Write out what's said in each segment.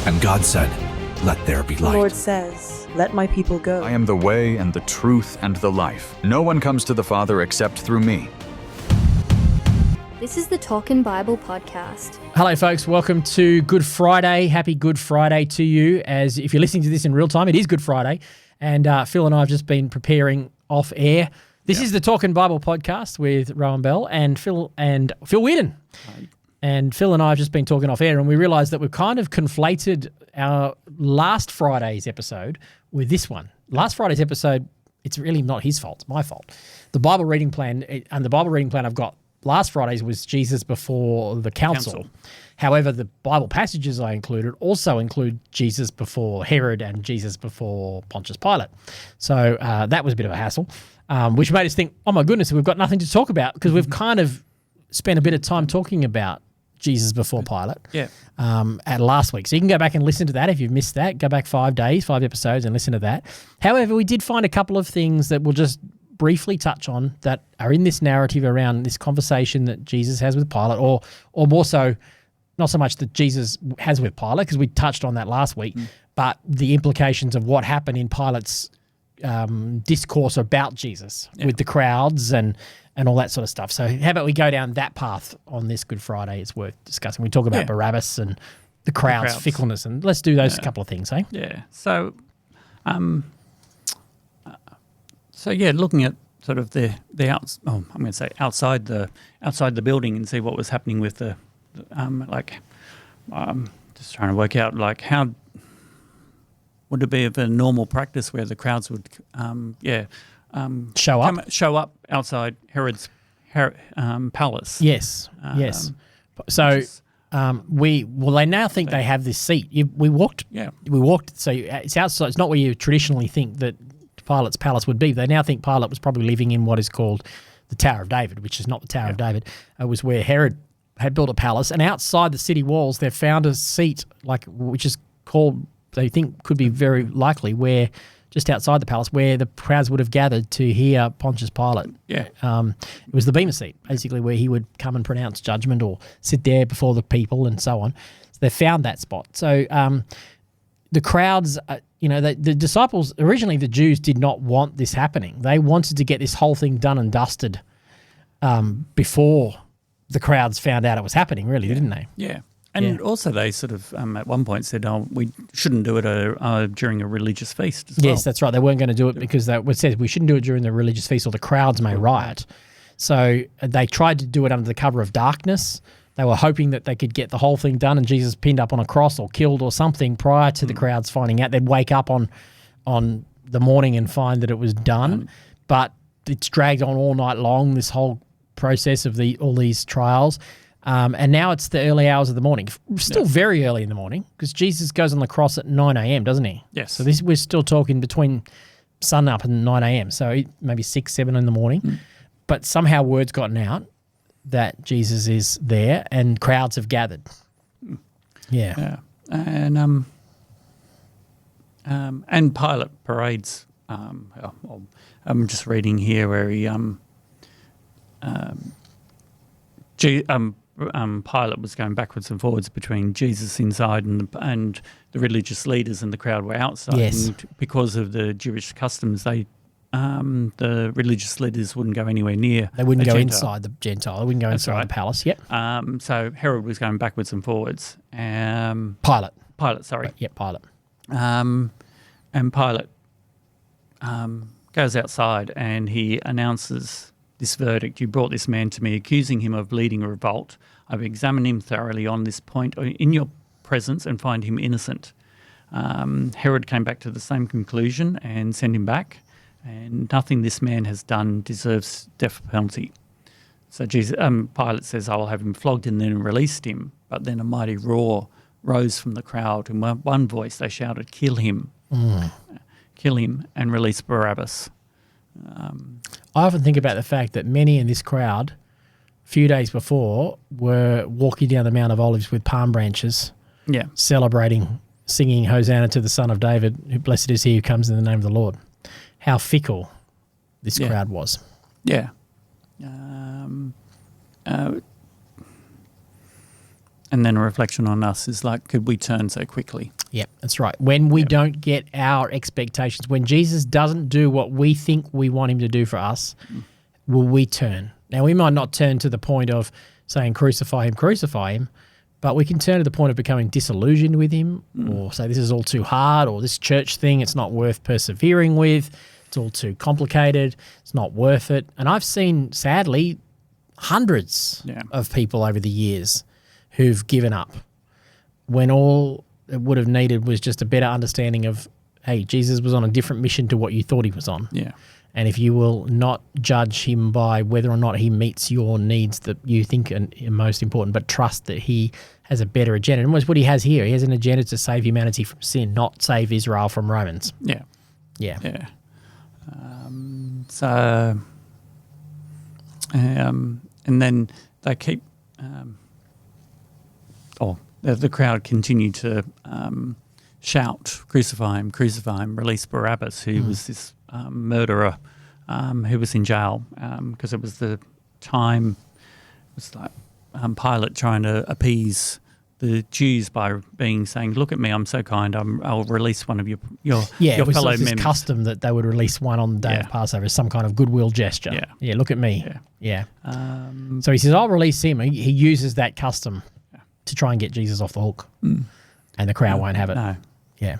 And God said, "Let there be The light." Lord says, "Let my people go." I am the way and the truth and the life. No one comes to the Father except through me. This is the Talkin Bible podcast. Hello, folks. Welcome to Good Friday. Happy Good Friday to you. As if you're listening to this in real time, it is Good Friday. And Phil and I have just been preparing off air. This is the Talkin Bible podcast with Rohan and Phil and Phil Wearden. Hi. And Phil and I have just been talking off air, and we realised that we've kind of conflated our last Friday's episode with this one. Last Friday's episode, it's really not his fault. It's my fault. The Bible reading plan, I've got last Friday's was Jesus before the council. However, the Bible passages I included also include Jesus before Herod and Jesus before Pontius Pilate. So that was a bit of a hassle, which made us think, oh my goodness, we've got nothing to talk about because we've kind of spent a bit of time talking about Jesus before Pilate at last week. So you can go back and listen to that if you've missed that. Go back 5 episodes and listen to that. However, we did find a couple of things that we'll just briefly touch on that are in this narrative around this conversation that Jesus has with Pilate, or more so, not so much that Jesus has with Pilate, because we touched on that last week, but the implications of what happened in Pilate's discourse about Jesus with the crowds and all that sort of stuff. So how about we go down that path on this Good Friday? It's worth discussing. We talk about Barabbas and the crowd's fickleness, and let's do those couple of things, eh? Yeah. So, looking at sort of outside the building and see what was happening with the just trying to work out like how would it be of a normal practice where the crowds would show up outside Herod's palace. Yes. So they now think they have this seat. We walked. So it's outside. It's not where you traditionally think that Pilate's palace would be. They now think Pilate was probably living in what is called the Tower of David, which is not the Tower of David. It was where Herod had built a palace, and outside the city walls, they've found a seat which is called. They think could be very likely where just outside the palace where the crowds would have gathered to hear Pontius Pilate. Yeah. It was the Bema seat, basically, where he would come and pronounce judgment or sit there before the people and so on. So they found that spot. So the crowds, the disciples, originally the Jews did not want this happening. They wanted to get this whole thing done and dusted before the crowds found out it was happening, really, didn't they? Yeah. And also they sort of at one point said, we shouldn't do it during a religious feast as well. Yes, that's right. They weren't going to do it because it says we shouldn't do it during the religious feast or the crowds may riot. So they tried to do it under the cover of darkness. They were hoping that they could get the whole thing done and Jesus pinned up on a cross or killed or something prior to the crowds finding out. They'd wake up on the morning and find that it was done. But it's dragged on all night long, this whole process of all these trials. And now it's the early hours of the morning. Still very early in the morning because Jesus goes on the cross at 9 a.m., doesn't he? Yes. So we're still talking between sun up and 9 a.m., so maybe 6, 7 in the morning. But somehow word's gotten out that Jesus is there and crowds have gathered. Yeah. And Pilate parades. I'm just reading here where he Pilate was going backwards and forwards between Jesus inside and the religious leaders, and the crowd were outside. Yes. And because of the Jewish customs, the religious leaders wouldn't go anywhere near. They wouldn't go Gentile. Inside the Gentile. They wouldn't go inside the palace. Yep. So Herod was going backwards and forwards. Pilate, sorry. Pilate. And Pilate goes outside and he announces this verdict: "You brought this man to me, accusing him of leading a revolt. I've examined him thoroughly on this point in your presence and find him innocent." Herod came back to the same conclusion and sent him back, and nothing this man has done deserves death penalty. So Pilate says, "I will have him flogged," and then released him. But then a mighty roar rose from the crowd. In one voice they shouted, "Kill him! Kill him and release Barabbas." I often think about the fact that many in this crowd, a few days before, were walking down the Mount of Olives with palm branches, celebrating, singing Hosanna to the Son of David, who blessed is he who comes in the name of the Lord. How fickle this crowd was. Yeah. And then a reflection on us is like, could we turn so quickly? Yeah, that's right. When we don't get our expectations, when Jesus doesn't do what we think we want him to do for us, will we turn? Now, we might not turn to the point of saying, crucify him, but we can turn to the point of becoming disillusioned with him or say this is all too hard or this church thing, it's not worth persevering with. It's all too complicated. It's not worth it. And I've seen, sadly, hundreds of people over the years who've given up when all it would have needed was just a better understanding of, hey, Jesus was on a different mission to what you thought he was on. Yeah. And if you will not judge him by whether or not he meets your needs that you think are most important, but trust that he has a better agenda. And almost what he has here, he has an agenda to save humanity from sin, not save Israel from Romans. Yeah. Yeah. Yeah. And then they keep... the crowd continued to shout, crucify him, release Barabbas, who was this murderer who was in jail because it was the time, it was like Pilate trying to appease the Jews by saying, look at me, I'm so kind, I'll release one of your it was fellow this members. custom that they would release one on the day of Passover as some kind of goodwill gesture. Yeah, look at me. Yeah. So he says, I'll release him. He uses that custom to try and get Jesus off the hook. And the crowd won't have it. No. Yeah.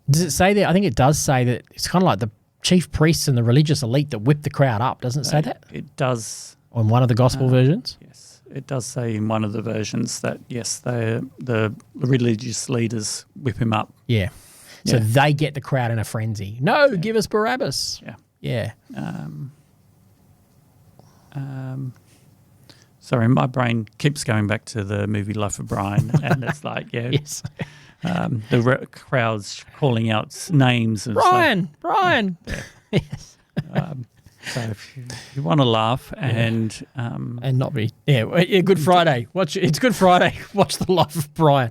Does it say there? I think it does say that it's kind of like the chief priests and the religious elite that whip the crowd up. Doesn't it say that? It does. On one of the gospel versions? Yes. It does say in one of the versions that, yes, the religious leaders whip him up. Yeah. So they get the crowd in a frenzy. No, give us Barabbas. Yeah. Sorry, my brain keeps going back to the movie Life of Brian, and it's like, Yes. the crowds calling out names. And Brian. Yes. So if you want to laugh and not be Good Friday. It's Good Friday. Watch the Life of Brian.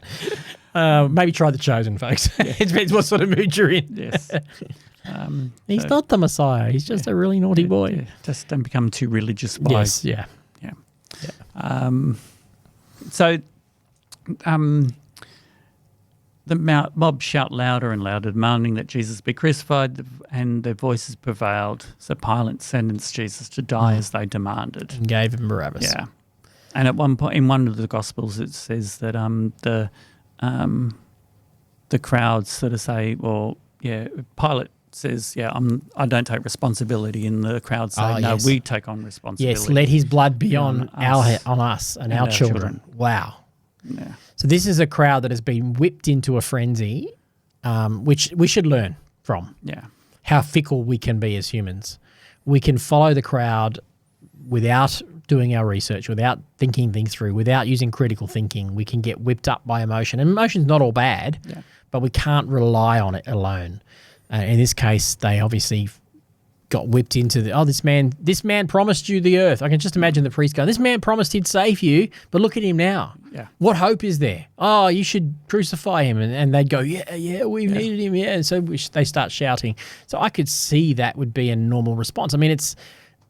Maybe try The Chosen, folks. It depends what sort of mood you're in. Yes. He's not the Messiah. He's just a really naughty boy. Yeah. Just don't become too religious. Yes. Yeah. The mob shout louder and louder, demanding that Jesus be crucified, and their voices prevailed. So Pilate sentenced Jesus to die as they demanded. And gave him Barabbas. Yeah. And at one point, in one of the Gospels, it says that the crowds sort of say, well, Pilate says, I don't take responsibility, and the crowd say, no, we take on responsibility. Yes, let his blood be on us and our children. Wow. Yeah. So this is a crowd that has been whipped into a frenzy, which we should learn from. Yeah. How fickle we can be as humans. We can follow the crowd without doing our research, without thinking things through, without using critical thinking. We can get whipped up by emotion. And emotion's not all bad, but we can't rely on it alone. In this case, they obviously got whipped into this man promised you the earth. I can just imagine the priest going, this man promised he'd save you, but look at him now. Yeah. What hope is there? Oh, you should crucify him. And they'd go, we've needed him. Yeah. And so they start shouting. So I could see that would be a normal response. I mean,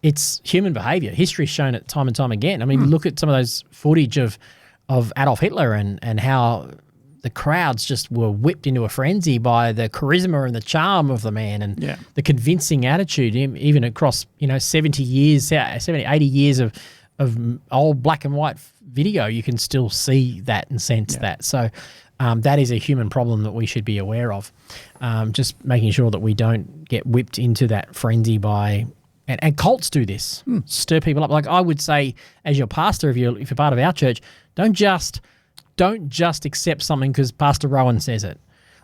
it's human behavior. History's shown it time and time again. I mean, look at some of those footage of Adolf Hitler and how the crowds just were whipped into a frenzy by the charisma and the charm of the man and the convincing attitude, even across 70 years, 80 years of old black and white video. You can still see that and sense that. So that is a human problem that we should be aware of. Just making sure that we don't get whipped into that frenzy by and cults do this, stir people up. Like I would say, as your pastor, if you're part of our church, don't just accept something because Pastor Rohan says it.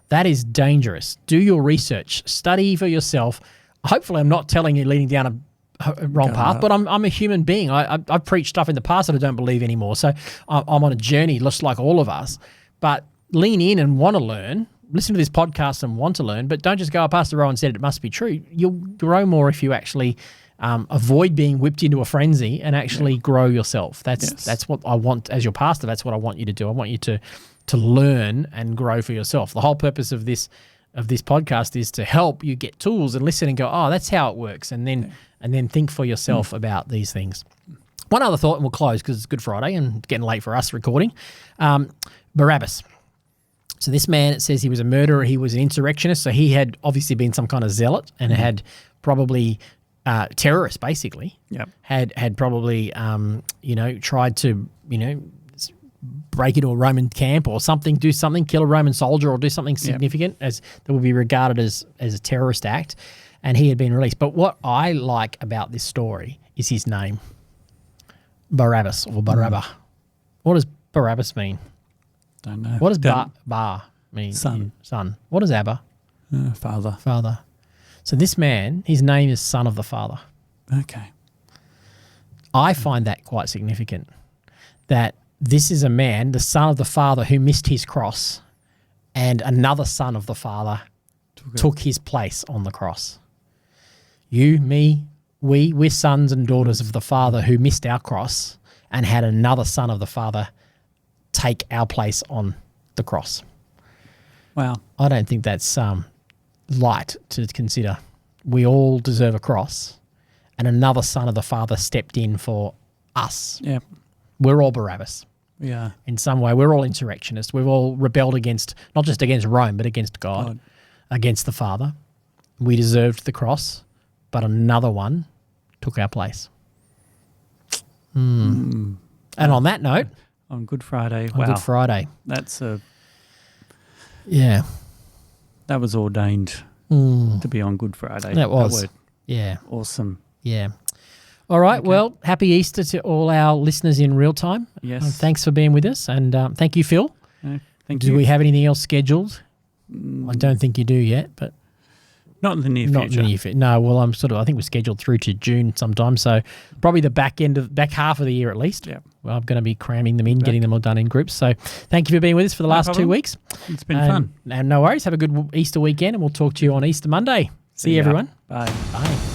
That is dangerous. Do your research. Study for yourself. Hopefully I'm not telling you leading down a wrong path, but I'm a human being. I've preached stuff in the past that I don't believe anymore. So I'm on a journey just like all of us. But lean in and want to learn. Listen to this podcast and want to learn, but don't just go, Pastor Rohan said it must be true. You'll grow more if you actually avoid being whipped into a frenzy and actually grow yourself. That's what I want as your pastor. That's what I want you to do. I want you to learn and grow for yourself. The whole purpose of this podcast is to help you get tools and listen and go, oh, that's how it works, and then think for yourself about these things. One other thought, and we'll close because it's Good Friday and getting late for us recording. Barabbas. So this man, it says he was a murderer. He was an insurrectionist. So he had obviously been some kind of zealot and had probably terrorist, basically. Yep. Had probably, tried to, break into a Roman camp or something, do something, kill a Roman soldier or do something significant as that would be regarded as a terrorist act. And he had been released. But what I like about this story is his name, Barabbas or Barabbas. What does Barabbas mean? Don't know. What does Bar mean? Son. Son. What does Abba? Father. Father. So this man, his name is Son of the Father. Okay. I find that quite significant, that this is a man, the son of the Father, who missed his cross, and another son of the Father took his place on the cross. You, me, we're sons and daughters of the Father who missed our cross and had another son of the Father take our place on the cross. Wow. I don't think that's light to consider. We all deserve a cross, and another son of the Father stepped in for us. Yeah. We're all Barabbas. Yeah. In some way, we're all insurrectionists. We've all rebelled against, not just against Rome, but against God. Against the Father. We deserved the cross, but another one took our place. And on that note, On Good Friday. on Good Friday. That's that was ordained to be on Good Friday. That was. word. Yeah. Awesome. Yeah. All right. Okay. Well, happy Easter to all our listeners in real time. Yes. Thanks for being with us. And thank you, Phil. Thank Do you. we have anything else scheduled? I don't think you do yet, but Not in the near not future. in the near future. No, well, I think we're scheduled through to June sometime. So probably the back half of the year at least. Yeah. Well, I'm going to be cramming them in, getting them all done in groups. So thank you for being with us for the last 2 problem. weeks. It's been fun. And no worries. Have a good Easter weekend, and we'll talk to you on Easter Monday. See you, ya. everyone. Bye. Bye.